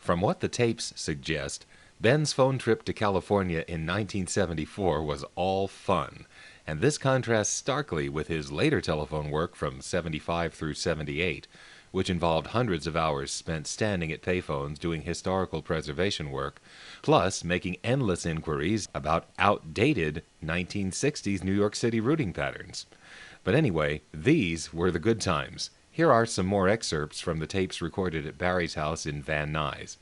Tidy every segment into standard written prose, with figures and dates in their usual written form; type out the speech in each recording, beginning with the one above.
From what the tapes suggest, Ben's phone trip to California in 1974 was all fun, and this contrasts starkly with his later telephone work from 75 through 78, which involved hundreds of hours spent standing at payphones doing historical preservation work, plus making endless inquiries about outdated 1960s New York City routing patterns. But anyway, these were the good times. Here are some more excerpts from the tapes recorded at Barry's house in Van Nuys.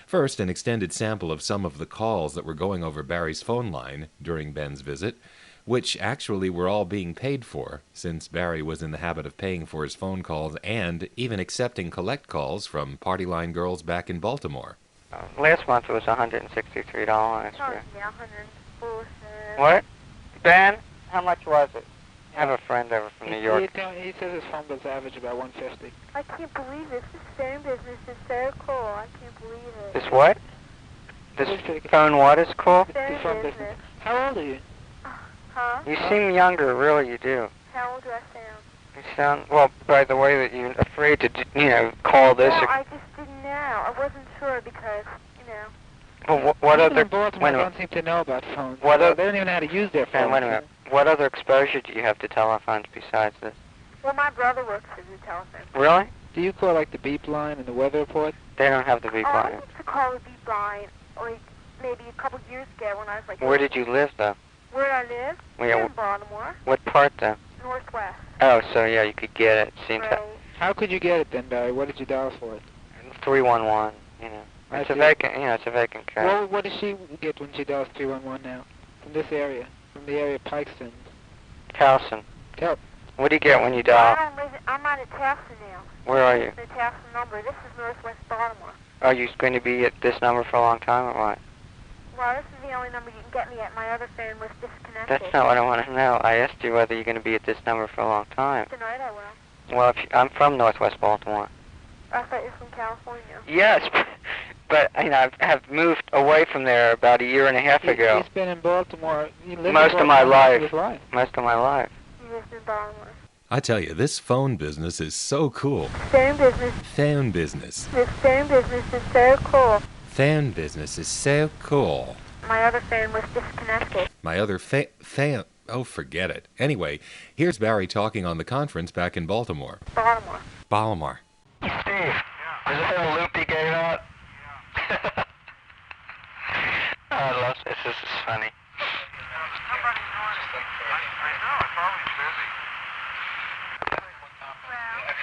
First, an extended sample of some of the calls that were going over Barry's phone line during Ben's visit, which actually were all being paid for, since Barry was in the habit of paying for his phone calls and even accepting collect calls from party line girls back in Baltimore. Last month it was $163. Oh, yeah, 104. What? Ben, how much was it? I have a friend over from New York. He says his phone bill's average about $150. I can't believe this. This phone business is so cool. I can't believe it. This what? This phone what is cool? Phone business. How old are you? Huh? You seem younger, really, you do. How old do I sound? You sound, well, by the way that you're afraid to, call this. Well, I just didn't know. I wasn't sure because, Well, what other... in Baltimore don't seem to know about phones. What They don't even know how to use their phones. Wait a minute. What other exposure do you have to telephones besides this? Well, my brother works as a telephone. Really? Do you call, like, the beep line and the weather report? They don't have the beep I line. used to call the beep line, like, maybe a couple years ago when I was, like... Where did you live, though? Where I live? Yeah, In Baltimore. What part, though? Northwest. Oh, so, yeah, you could get it. Seems Right. How could you get it then, Barry? What did you dial for it? 311, It's a vacant, it's a vacant code. Well, what does she get when she dials 311 now? From this area? From the area of Pikeston? Towson. Tell. What do you get when you dial? I'm out of Towson now. Where are you? The Towson number. This is Northwest Baltimore. Are you going to be at this number for a long time or what? Well, this is the only number you can get me at. My other phone was disconnected. That's not what I want to know. I asked you whether you're going to be at this number for a long time. Tonight I will. Well, I'm from Northwest Baltimore. I thought you were from California. Yes, but I have moved away from there about a year and a half ago. He's been in Baltimore. Most of my life. Most of my life. You lived in Baltimore. I tell you, this phone business is so cool. Phone business. Phone business. This phone business is so cool. Phone business is so cool. My other phone was disconnected. My other oh, forget it. Anyway, here's Barry talking on the conference back in Baltimore. Baltimore. Baltimore. Steve, is this a loopy gate out? Yeah. I love this. This is funny.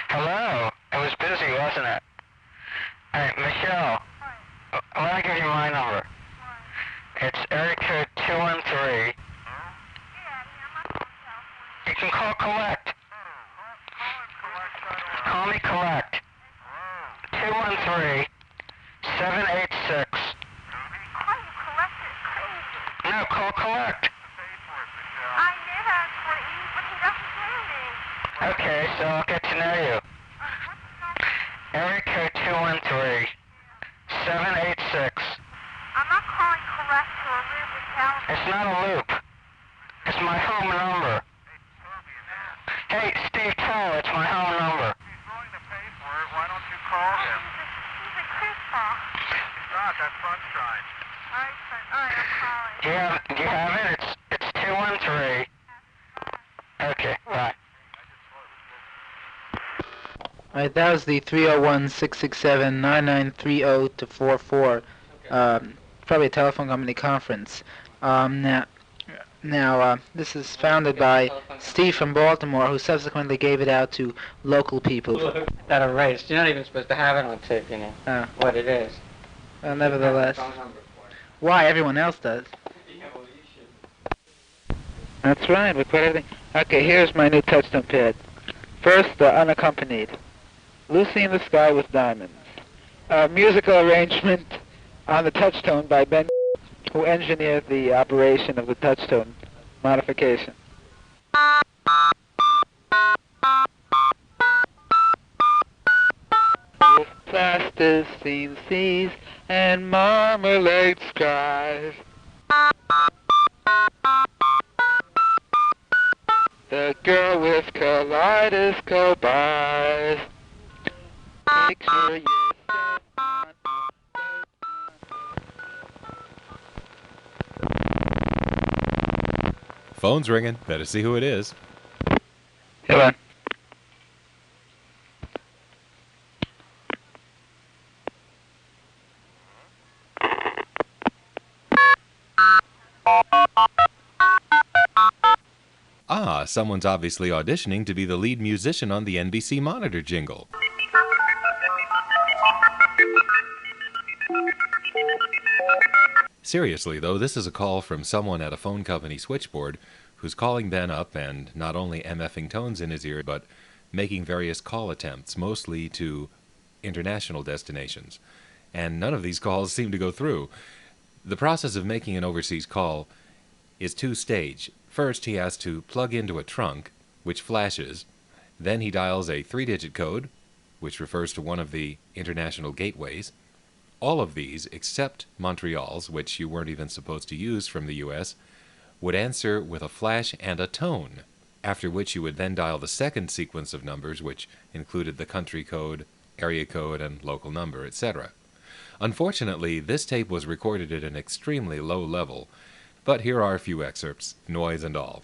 Hello. It was busy, wasn't it? Hey, Michelle. Let me give you my number. It's area code 213. You can call collect. Call me collect. 213 786. No, call collect. I knew that, but he doesn't pay me. Okay, so I'll get to know you. Area code 213 786. I'm not calling collect to a loop in California. It's not a loop. It's my home number. Hey, Steve, tell it's my home number. He's willing to pay for it. Why don't you call him? He's a creep. He's not. That's sunshine. All right, I'm calling. Do you have it? It's 213. Okay, bye. All right, that was the 301-667-9930 to 44. Probably a telephone company conference. Now, this is founded by Steve from Baltimore, who subsequently gave it out to local people. That erased. You're not even supposed to have it on tape, what it is. Well, nevertheless. Why? Everyone else does. That's right, we put everything. Okay, here's my new touchstone pad. First, the unaccompanied. Lucy in the Sky with Diamonds. A musical arrangement on the touchstone by Ben, who engineered the operation of the touchstone modification. With plasticine seas and marmalade skies, the girl with kaleidoscope eyes. Picture yourself on Phone's ringing. Better see who it is. Hello. Ah, someone's obviously auditioning to be the lead musician on the NBC Monitor jingle. Seriously, though, this is a call from someone at a phone company switchboard who's calling Ben up and not only MFing tones in his ear, but making various call attempts, mostly to international destinations. And none of these calls seem to go through. The process of making an overseas call is two-stage. First, he has to plug into a trunk, which flashes. Then he dials a 3-digit code, which refers to one of the international gateways. All of these, except Montreal's, which you weren't even supposed to use from the U.S., would answer with a flash and a tone, after which you would then dial the second sequence of numbers, which included the country code, area code, and local number, etc. Unfortunately, this tape was recorded at an extremely low level, but here are a few excerpts, noise and all.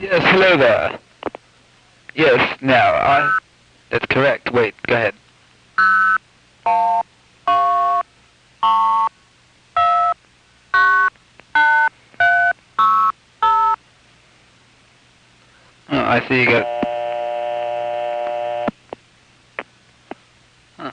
Yes, hello there. Yes, now, that's correct. Wait, go ahead. Oh, I see you got... Huh.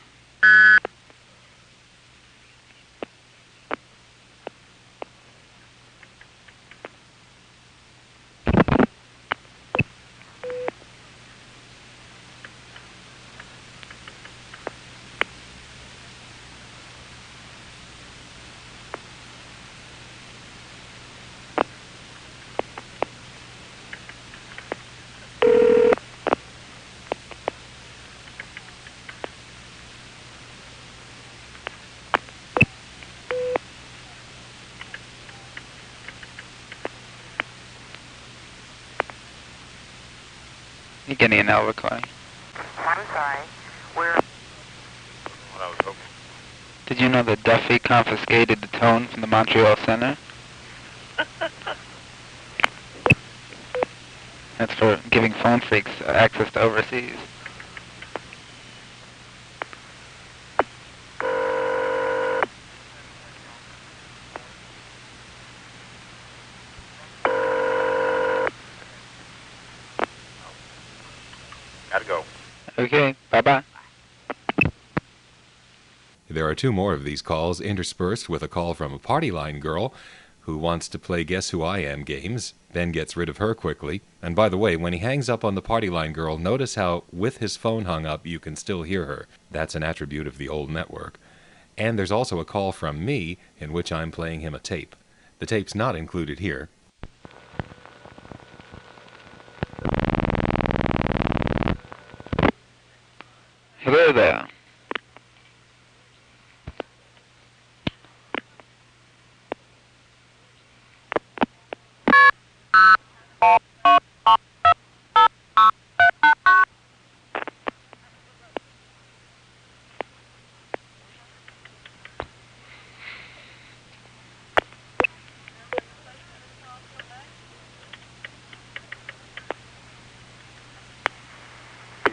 You're getting an L recording. I'm sorry. We're... What I was hoping. Did you know that Duffy confiscated the tone from the Montreal Center? That's for giving phone freaks access to overseas. Gotta go. Okay, bye-bye. There are two more of these calls interspersed with a call from a party line girl who wants to play Guess Who I Am games. Ben gets rid of her quickly. And by the way, when he hangs up on the party line girl, notice how, with his phone hung up, you can still hear her. That's an attribute of the old network. And there's also a call from me in which I'm playing him a tape. The tape's not included here. Hello there.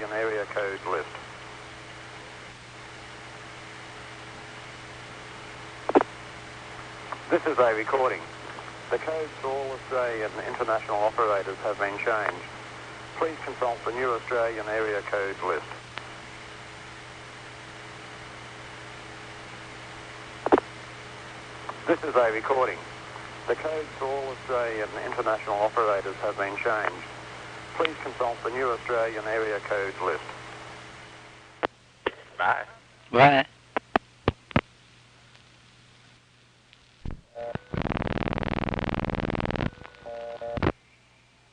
An area code list. This is a recording. The codes for all Australian international operators have been changed. Please consult the new Australian area code list. This is a recording. The codes for all Australian international operators have been changed. Please consult the new Australian area code list. Bye. Bye.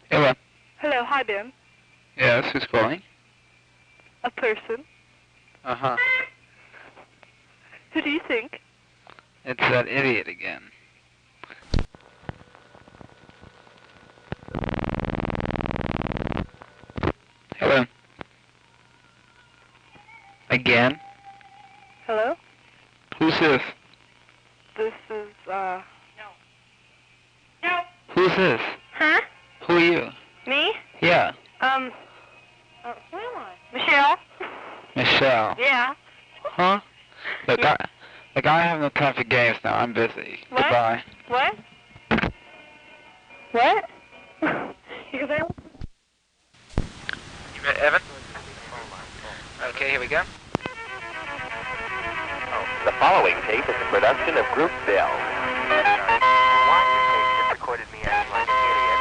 Hello. Hello, hi, Ben. Yes, who's calling? A person. Uh-huh. Who do you think? It's that idiot again. Hello. Again? Hello? Who's this? This is, No. Who's this? Huh? Who are you? Me? Yeah. Who am I? Michelle? Michelle. Yeah. Huh? Look, I have no time for games now. I'm busy. What? Goodbye. What? What? Because I don't... You ready, Evan? Okay, here we go. The following tape is a production of Group Bell. Recorded me acting like an idiot.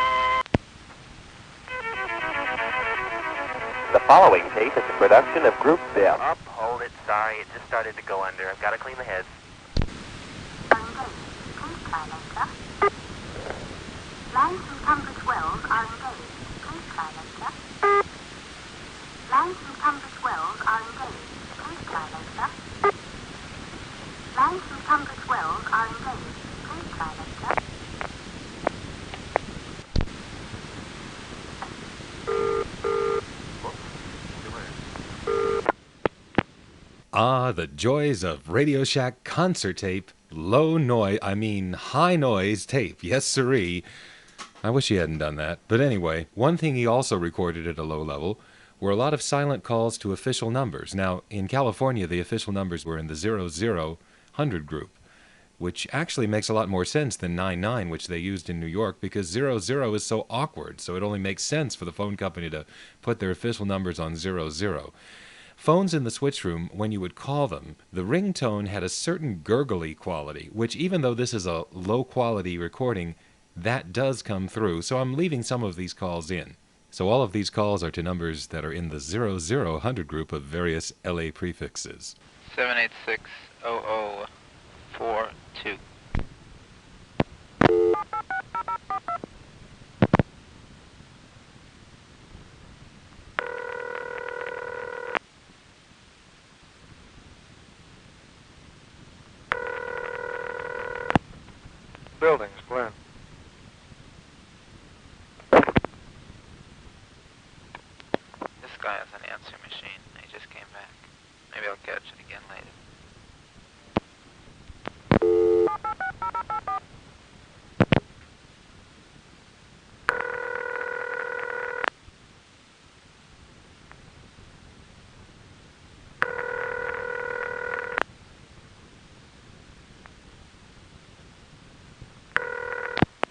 The following tape is a production of Group Bell. Up, hold it. Sorry, it just started to go under. I've got to clean the heads. Lines from Tunbridge Wells are engaged. Please try later. Lines from Tunbridge Wells are engaged. Please try later. Lines from Tunbridge Wells are engaged. Please try later. Ah, the joys of Radio Shack concert tape. High noise tape. Yes, sirree. I wish he hadn't done that. But anyway, one thing he also recorded at a low level were a lot of silent calls to official numbers. Now, in California, the official numbers were in the 0000 group, which actually makes a lot more sense than 99, which they used in New York, because 00 is so awkward, so it only makes sense for the phone company to put their official numbers on 00. Phones in the switch room, when you would call them, the ringtone had a certain gurgly quality, which even though this is a low-quality recording, that does come through, so I'm leaving some of these calls in. So all of these calls are to numbers that are in the 0000 group of various LA prefixes. 786-0042. Buildings, Glenn. This guy has an answer machine. He just came back. Maybe I'll catch it again later.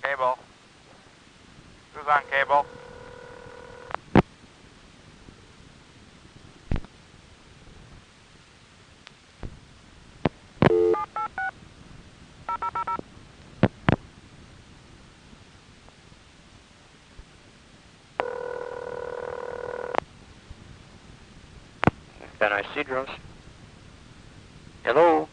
Cable. Who's on cable? Van Isidros. Hello.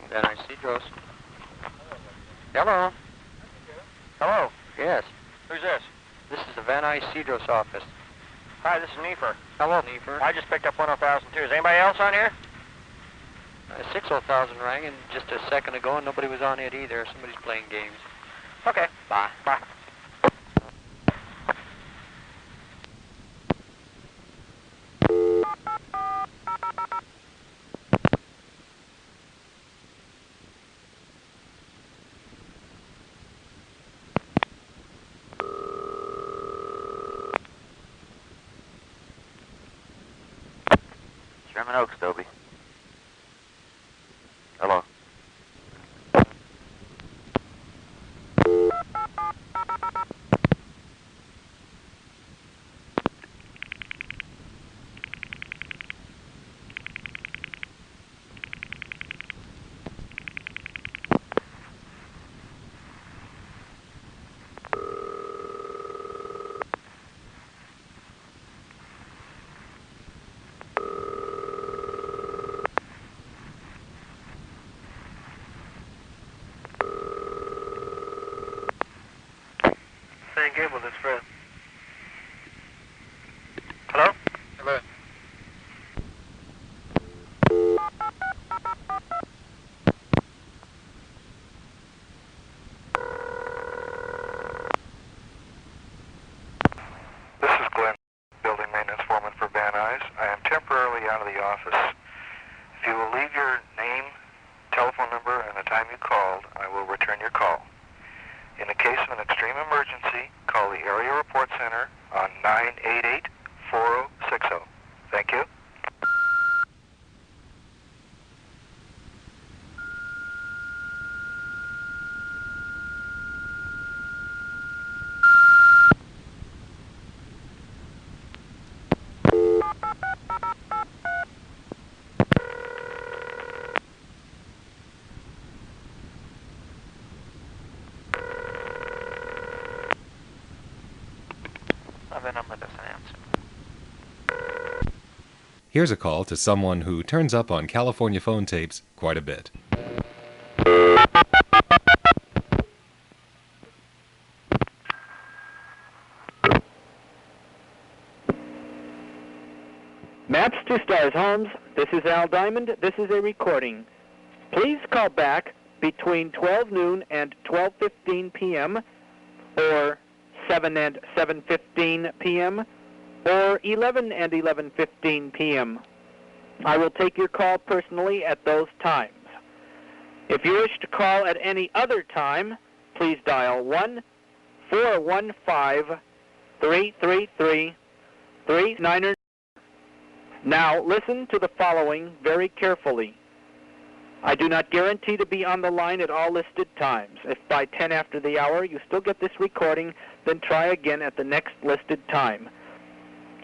Van Isidros. Hello. Hello. Yes. Who's this? This is the Van Isidros office. Hi, this is Neefer. Hello, Neefer. I just picked up 10,002. Is anybody else on here? 60,000 rang in just a second ago, and nobody was on it either. Somebody's playing games. Okay. Bye. Bye. Sherman Oaks, Toby. Hello. Same cable, this Fred. Hello? Hello. other number doesn't answer. Here's a call to someone who turns up on California phone tapes quite a bit. Maps to Stars Homes, this is Al Diamond. This is a recording. Please call back between 12 noon and 12:15 p.m. or 7 and 7:15 p.m. or 11 and 11:15 p.m. I will take your call personally at those times. If you wish to call at any other time, please dial 1-415-333-39. Now listen to the following very carefully. I do not guarantee to be on the line at all listed times. If by 10 after the hour you still get this recording, then try again at the next listed time.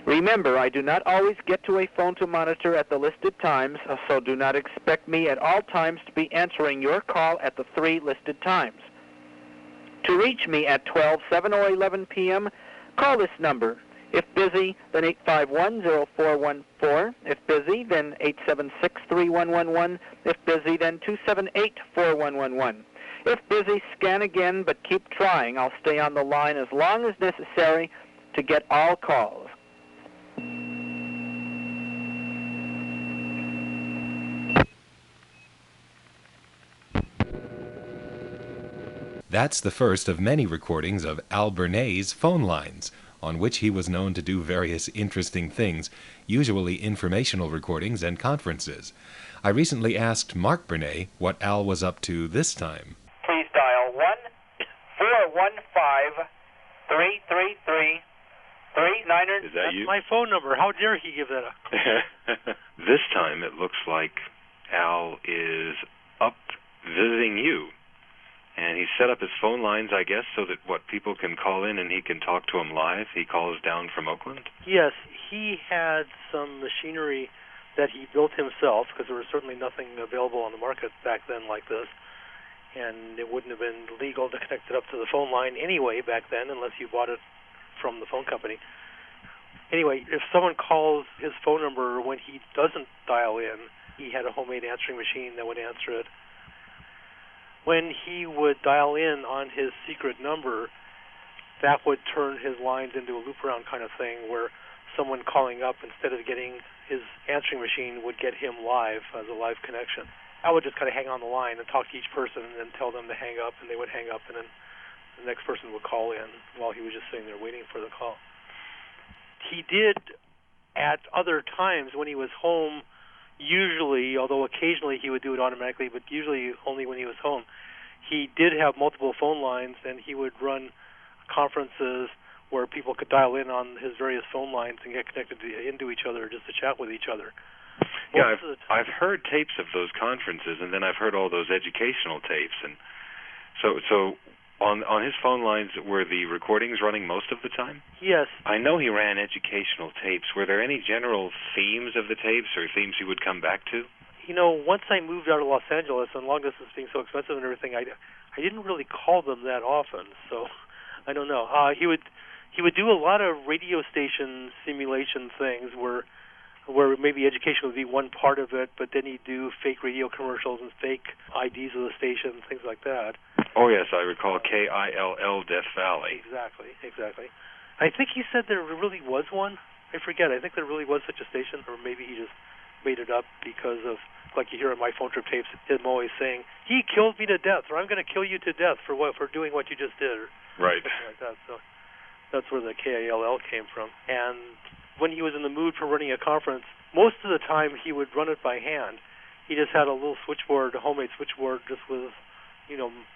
Remember, I do not always get to a phone to monitor at the listed times, so do not expect me at all times to be answering your call at the 3 listed times. To reach me at 12, 7, or 11 p.m., call this number. If busy, then 851-0414. If busy, then 876-3111. If busy, then 278-4111. If busy, scan again, but keep trying. I'll stay on the line as long as necessary to get all calls. That's the first of many recordings of Al Bernay's phone lines, on which he was known to do various interesting things, usually informational recordings and conferences. I recently asked Mark Bernay what Al was up to this time. Please dial 1-415-333-39. Is that you? My phone number. How dare he give that up? This time it looks like Al is up visiting you. And he set up his phone lines, I guess, so that people can call in and he can talk to them live. He calls down from Oakland. Yes, he had some machinery that he built himself, because there was certainly nothing available on the market back then like this. And it wouldn't have been legal to connect it up to the phone line anyway back then, unless you bought it from the phone company. Anyway, if someone calls his phone number when he doesn't dial in, he had a homemade answering machine that would answer it. When he would dial in on his secret number, that would turn his lines into a loop-around kind of thing, where someone calling up, instead of getting his answering machine, would get him live as a live connection. I would just kind of hang on the line and talk to each person and then tell them to hang up, and they would hang up, and then the next person would call in while he was just sitting there waiting for the call. He did, at other times when he was home, usually, although occasionally he would do it automatically, but usually only when he was home, he did have multiple phone lines, and he would run conferences where people could dial in on his various phone lines and get connected into each other just to chat with each other. Yeah, I've heard tapes of those conferences, and then I've heard all those educational tapes. And so on his phone lines, were the recordings running most of the time? Yes. I know he ran educational tapes. Were there any general themes of the tapes or themes he would come back to? You know, once I moved out of Los Angeles and long distance being so expensive and everything, I didn't really call them that often. So I don't know. He would do a lot of radio station simulation things where maybe education would be one part of it, but then he'd do fake radio commercials and fake IDs of the station, things like that. Oh, yes, I recall KILL Death Valley. Exactly. I think he said there really was one. I forget. I think there really was such a station, or maybe he just made it up because of, like you hear in my phone trip tapes, him always saying, he killed me to death, or I'm going to kill you to death for doing what you just did, or right. Something like that. So that's where the KILL came from. And when he was in the mood for running a conference, most of the time he would run it by hand. He just had a little switchboard, a homemade switchboard, just with,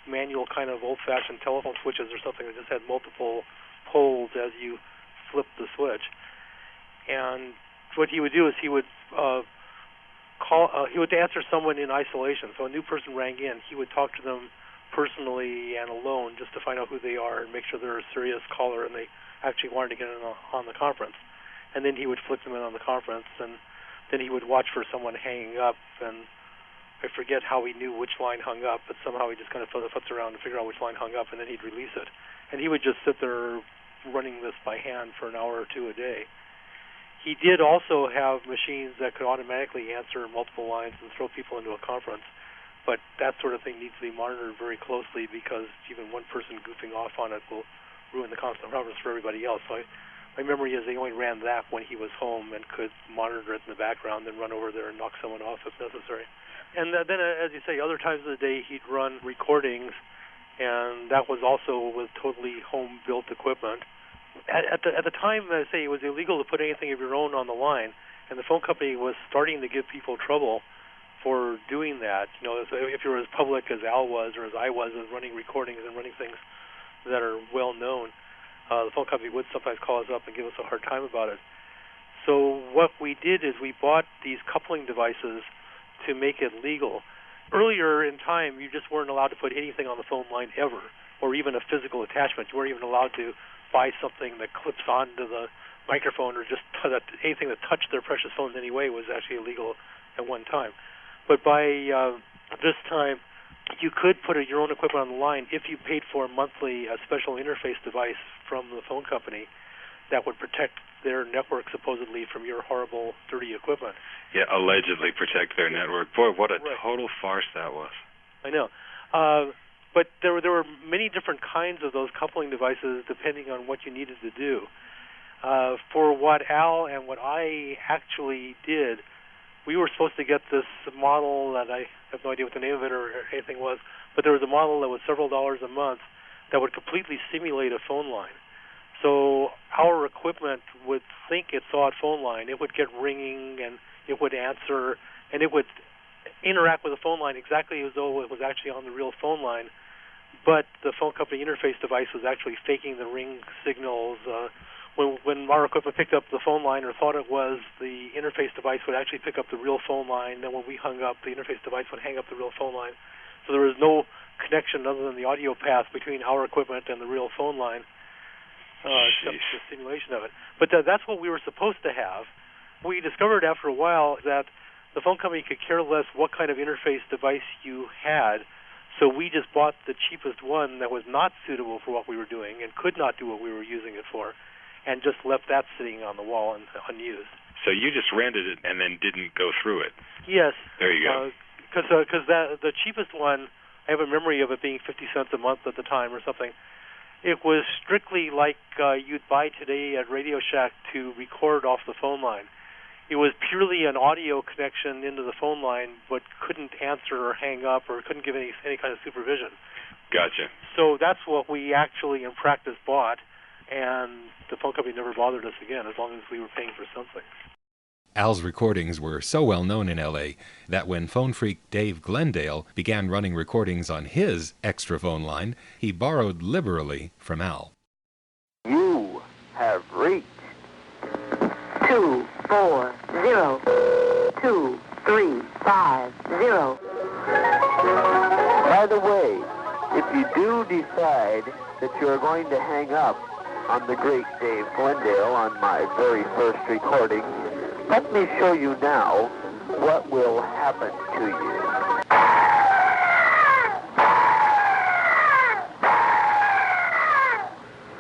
manual kind of old-fashioned telephone switches or something that just had multiple poles as you flipped the switch. And what he would do is he would answer someone in isolation. So a new person rang in, he would talk to them personally and alone just to find out who they are and make sure they're a serious caller and they actually wanted to get in on the conference. And then he would flip them in on the conference, and then he would watch for someone hanging up, and I forget how he knew which line hung up, but somehow he just kind of flipped around to figure out which line hung up, and then he'd release it. And he would just sit there running this by hand for an hour or two a day. He did also have machines that could automatically answer multiple lines and throw people into a conference, but that sort of thing needs to be monitored very closely because even one person goofing off on it will ruin the conference for everybody else. So my memory is they only ran that when he was home and could monitor it in the background and run over there and knock someone off if necessary. And then, as you say, other times of the day he'd run recordings, and that was also with totally home-built equipment. At the time, I say, it was illegal to put anything of your own on the line, and the phone company was starting to give people trouble for doing that. You know, if you're as public as Al was or as I was as running recordings and running things that are well known, the phone company would sometimes call us up and give us a hard time about it. So what we did is we bought these coupling devices to make it legal. Earlier in time, you just weren't allowed to put anything on the phone line ever, or even a physical attachment. You weren't even allowed to buy something that clips onto the microphone, or just anything that touched their precious phones anyway was actually illegal at one time. But by this time, you could put your own equipment on the line if you paid for a monthly special interface device from the phone company that would protect their network supposedly from your horrible, dirty equipment. Yeah, allegedly protect their network. Boy, what a total farce that was. I know. But there were many different kinds of those coupling devices depending on what you needed to do. For what Al and what I actually did, we were supposed to get this model that I have no idea what the name of it or anything was, but there was a model that was several dollars a month that would completely simulate a phone line. So our equipment would think it saw a phone line. It would get ringing, and it would answer, and it would interact with the phone line exactly as though it was actually on the real phone line, but the phone company interface device was actually faking the ring signals. When our equipment picked up the phone line or thought it was, the interface device would actually pick up the real phone line. Then when we hung up, the interface device would hang up the real phone line. So there was no connection other than the audio path between our equipment and the real phone line, except the simulation of it. But that's what we were supposed to have. We discovered after a while that the phone company could care less what kind of interface device you had, so we just bought the cheapest one that was not suitable for what we were doing and could not do what we were using it for, and just left that sitting on the wall and unused. So you just rented it and then didn't go through it? Yes. There you go. Because the cheapest one, I have a memory of it being 50 cents a month at the time or something. It was strictly like you'd buy today at Radio Shack to record off the phone line. It was purely an audio connection into the phone line, but couldn't answer or hang up or couldn't give any kind of supervision. Gotcha. So that's what we actually in practice bought, and the phone company never bothered us again as long as we were paying for something. Al's recordings were so well known in L.A. that when phone freak Dave Glendale began running recordings on his extra phone line, he borrowed liberally from Al. You have reached 240-2350. By the way, if you do decide that you're going to hang up on the great Dave Glendale on my very first recording, let me show you now what will happen to you.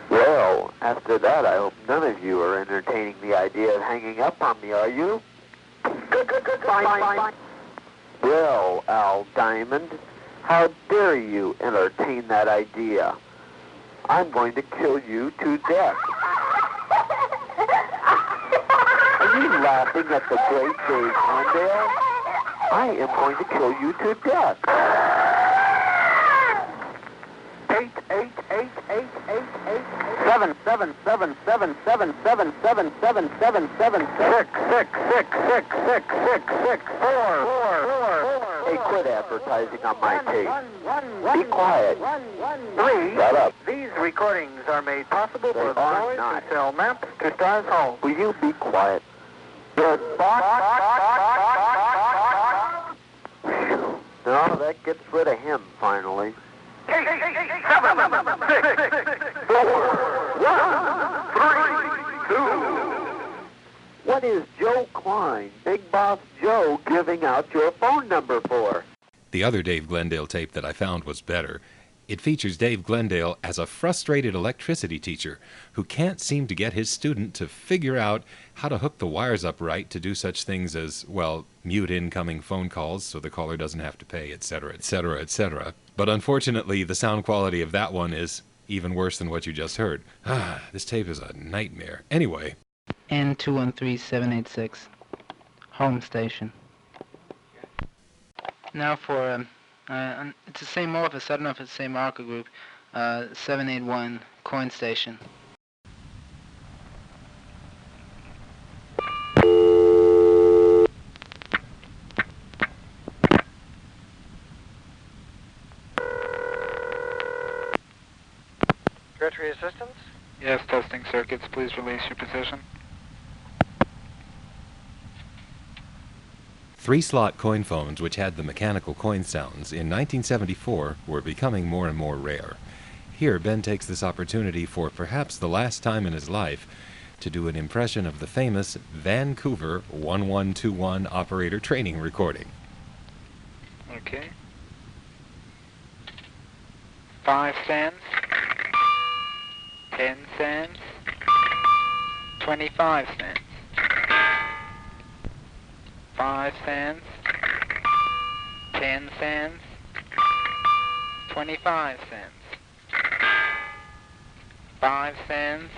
Well, after that, I hope none of you are entertaining the idea of hanging up on me, are you? Well, Al Diamond, how dare you entertain that idea? I'm going to kill you to death. Are you laughing at the great Dave Glendale? I am going to kill you to death. 7777777777776. Hey, quit advertising on my tape. Be quiet. Shut up. These recordings are made possible They for the are boys not. who sell maps to Stars Home. Will you be quiet? No, that gets rid of him finally. 8, 7, 6, 4, 1, 3, 2. What is Joe Klein, Big Boss Joe, giving out your phone number for? The other Dave Glendale tape that I found was better. It features Dave Glendale as a frustrated electricity teacher who can't seem to get his student to figure out how to hook the wires up right to do such things as, well, mute incoming phone calls so the caller doesn't have to pay, etc., etc., etc. But unfortunately, the sound quality of that one is even worse than what you just heard. This tape is a nightmare. Anyway. N213786, home station. Now for, it's the same office, I don't know if it's the same marker group, 781, coin station. Directory assistance? Yes, testing circuits, please release your position. 3-slot coin phones, which had the mechanical coin sounds, in 1974 were becoming more and more rare. Here, Ben takes this opportunity for perhaps the last time in his life to do an impression of the famous Vancouver 1121 operator training recording. Okay. 5 cents, 10 cents, 25 cents. 5 cents, 10 cents, 25 cents. 5 cents,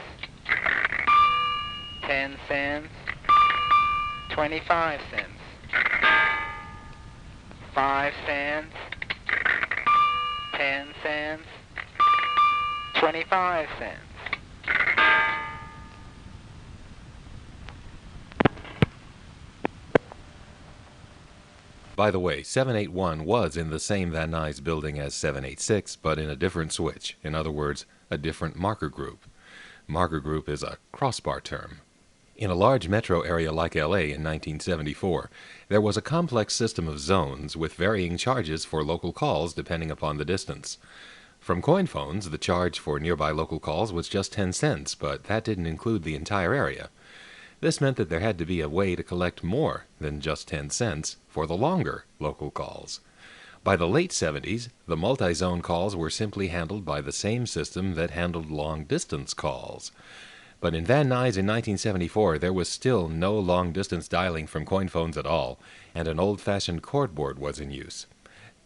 10 cents, 25 cents. 5 cents, 10 cents, 25 cents. By the way, 781 was in the same Van Nuys building as 786, but in a different switch. In other words, a different marker group. Marker group is a crossbar term. In a large metro area like LA in 1974, there was a complex system of zones with varying charges for local calls depending upon the distance. From coin phones, the charge for nearby local calls was just 10 cents, but that didn't include the entire area. This meant that there had to be a way to collect more than just 10 cents for the longer local calls. By the late 70s, the multi-zone calls were simply handled by the same system that handled long-distance calls. But in Van Nuys in 1974, there was still no long-distance dialing from coin phones at all, and an old-fashioned cordboard was in use.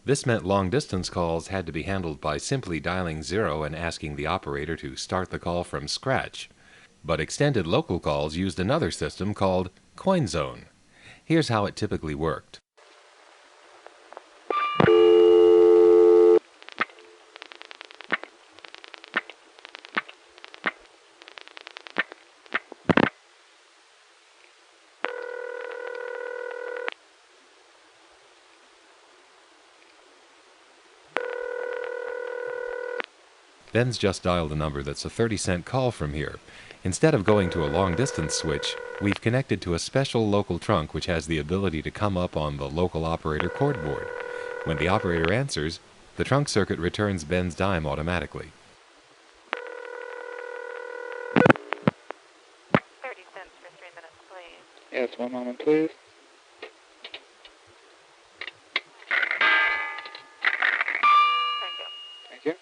This meant long-distance calls had to be handled by simply dialing 0 and asking the operator to start the call from scratch. But extended local calls used another system called coin zone. Here's how it typically worked. Ben's just dialed a number that's a 30-cent call from here. Instead of going to a long-distance switch, we've connected to a special local trunk which has the ability to come up on the local operator cordboard. When the operator answers, the trunk circuit returns Ben's dime automatically. 30 cents for 3 minutes, please. Yes, one moment, please. Thank you. Thank you.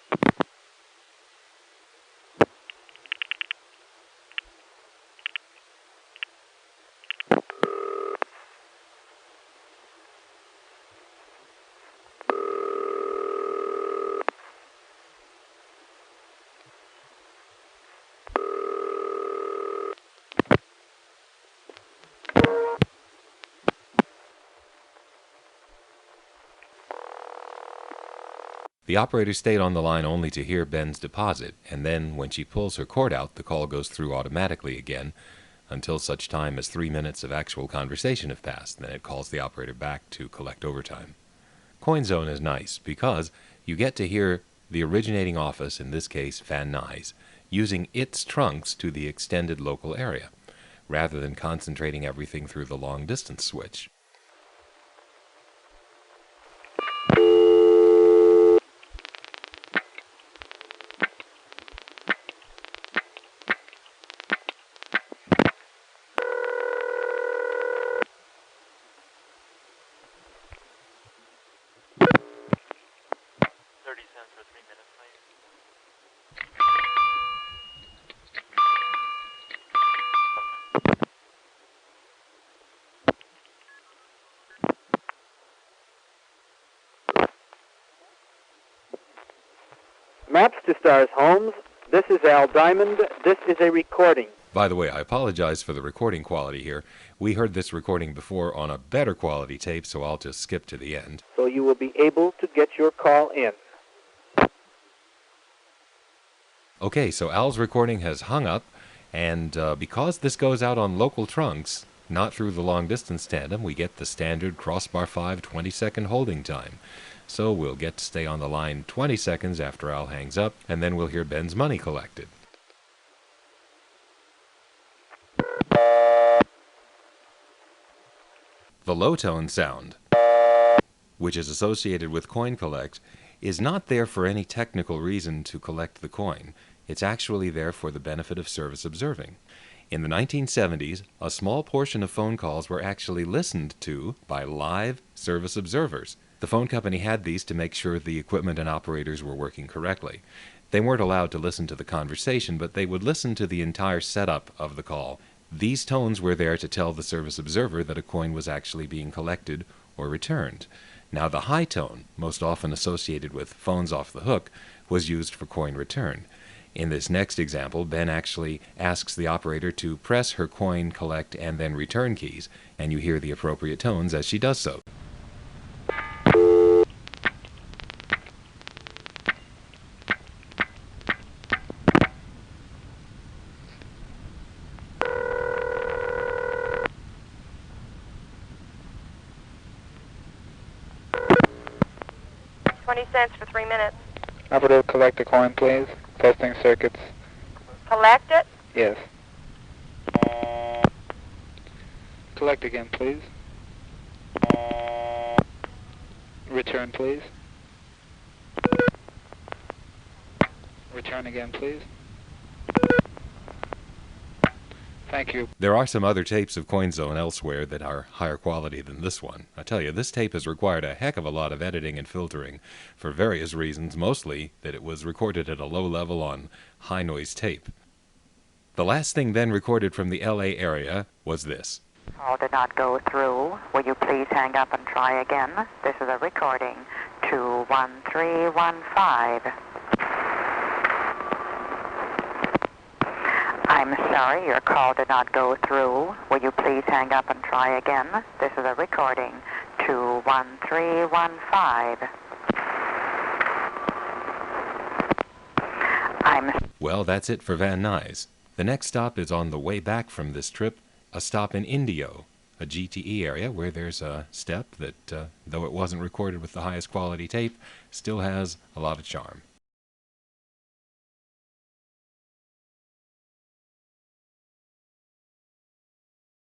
The operator stayed on the line only to hear Ben's deposit, and then when she pulls her cord out, the call goes through automatically again until such time as 3 minutes of actual conversation have passed. Then it calls the operator back to collect overtime. Coin Zone is nice because you get to hear the originating office, in this case Van Nuys, using its trunks to the extended local area, rather than concentrating everything through the long-distance switch. 30 cents for 3 minutes, please. Maps to Stars Homes, this is Al Diamond. This is a recording. By the way, I apologize for the recording quality here. We heard this recording before on a better quality tape, so I'll just skip to the end. So you will be able to get your call in. Okay, so Al's recording has hung up, and because this goes out on local trunks, not through the long-distance tandem, we get the standard Crossbar 5 20-second holding time. So we'll get to stay on the line 20 seconds after Al hangs up, and then we'll hear Ben's money collected. The low-tone sound, which is associated with coin collect, is not there for any technical reason to collect the coin. It's actually there for the benefit of service observing. In the 1970s, a small portion of phone calls were actually listened to by live service observers. The phone company had these to make sure the equipment and operators were working correctly. They weren't allowed to listen to the conversation, but they would listen to the entire setup of the call. These tones were there to tell the service observer that a coin was actually being collected or returned. Now the high tone, most often associated with phones off the hook, was used for coin return. In this next example, Ben actually asks the operator to press her coin collect and then return keys, and you hear the appropriate tones as she does so. $0.20 for 3 minutes. Operator, collect the coin, please. Testing circuits. Collect it? Yes. Collect again, please. Return, please. Return again, please. Thank you. There are some other tapes of CoinZone elsewhere that are higher quality than this one. I tell you, this tape has required a heck of a lot of editing and filtering for various reasons, mostly that it was recorded at a low level on high noise tape. The last thing Ben recorded from the LA area was this. Call did not go through. Will you please hang up and try again? This is a recording. 21315. I'm sorry, your call did not go through. Will you please hang up and try again? This is a recording. 21315. Well, that's it for Van Nuys. The next stop is on the way back from this trip, a stop in Indio, a GTE area where there's a step that, though it wasn't recorded with the highest quality tape, still has a lot of charm.